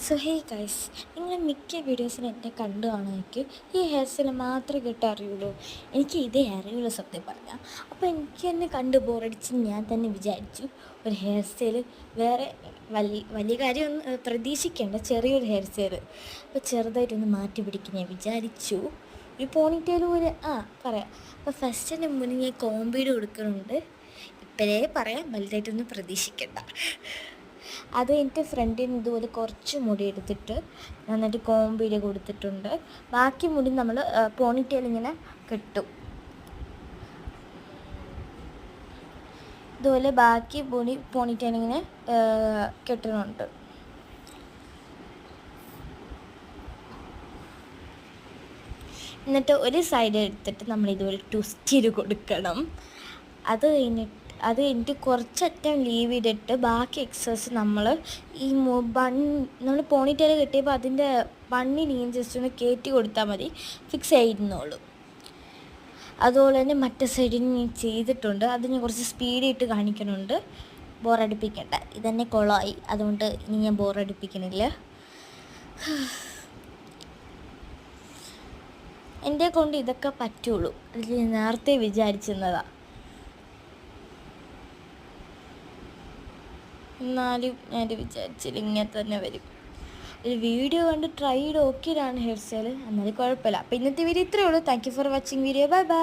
So hey guys, നിങ്ങൾ മിക്ക വീഡിയോസിലും എന്നെ കണ്ടു കാണുമായിരിക്കും. ഈ ഹെയർ സ്റ്റൈൽ മാത്രമേ കേട്ട് അറിയുള്ളൂ. എനിക്ക് ഇതേ അറിയുള്ളൂ സത്യം പറഞ്ഞാൽ. അപ്പോൾ എനിക്ക് തന്നെ കണ്ട് ബോറടിച്ച് ഞാൻ തന്നെ വിചാരിച്ചു ഒരു ഹെയർ സ്റ്റൈൽ വേറെ വലിയ കാര്യമൊന്നും പ്രതീക്ഷിക്കേണ്ട, ചെറിയൊരു ഹെയർ സ്റ്റൈൽ അപ്പോൾ ചെറുതായിട്ടൊന്ന് മാറ്റി പിടിക്കാൻ ഞാൻ വിചാരിച്ചു. ഈ പോണിറ്റെയിലും ഒരു പറയാം. അപ്പോൾ ഫസ്റ്റ് എൻ്റെ മുന്നിൽ ഞാൻ കോമ്പീഡ് കൊടുക്കുന്നുണ്ട്. ഇപ്പോഴേ പറയാം, വലുതായിട്ടൊന്നും പ്രതീക്ഷിക്കേണ്ട. അത് എൻ്റെ ഫ്രണ്ടിന് ഇതുപോലെ കുറച്ച് മുടി എടുത്തിട്ട് നന്നായിട്ട് കോമ്പീഡ് കൊടുത്തിട്ടുണ്ട്. ബാക്കി മുടി നമ്മൾ പോണിറ്റെയിൽ ഇങ്ങനെ കെട്ടും. ഇതുപോലെ ബാക്കി മുടി പോണിറ്റെയിൽ ഇങ്ങനെ കെട്ടുന്നുണ്ട്. എന്നിട്ട് ഒരു സൈഡ് എടുത്തിട്ട് നമ്മൾ ഇതുപോലെ ട്വിസ്റ്റ് ചെയ്ത് കൊടുക്കണം. അത് കഴിഞ്ഞിട്ട് കുറച്ചറ്റം ലീവ് ചെയ്തിട്ട് ബാക്കി എക്സസ് നമ്മൾ ഈ നമ്മൾ പോണിറ്റെയിൽ കെട്ടിയപ്പോൾ അതിൻ്റെ ബണ്ണിനെയും ജസ്റ്റ് ഒന്ന് കയറ്റി കൊടുത്താൽ മതി, ഫിക്സ് ആയിരുന്നുള്ളൂ. അതുപോലെ തന്നെ മറ്റേ സൈഡിൽ ഞാൻ ചെയ്തിട്ടുണ്ട്. അത് ഞാൻ കുറച്ച് സ്പീഡിട്ട് കാണിക്കുന്നുണ്ട്, ബോറടിപ്പിക്കണ്ട. ഇതന്നെ കൊളമായി, അതുകൊണ്ട് ഇനി ഞാൻ ബോറടിപ്പിക്കണില്ല. എൻ്റെ കൊണ്ട് ഇതൊക്കെ പറ്റുള്ളൂ, അതിൽ ഞാൻ നേരത്തെ വിചാരിച്ചിരുന്നതാണ്. എന്നാലും ഞാൻ വിചാരിച്ചില്ല ഇങ്ങനെ തന്നെ വരും. ഒരു വീഡിയോ കണ്ട് ട്രൈ ചെയ്ത് നോക്കിയതാണ് ഹെയർ സ്റ്റൈൽ, എന്നാലും കുഴപ്പമില്ല. അപ്പോൾ ഇന്നത്തെ വീഡിയോ ഇത്രയേ ഉള്ളൂ. Thank you for watching video. Bye bye.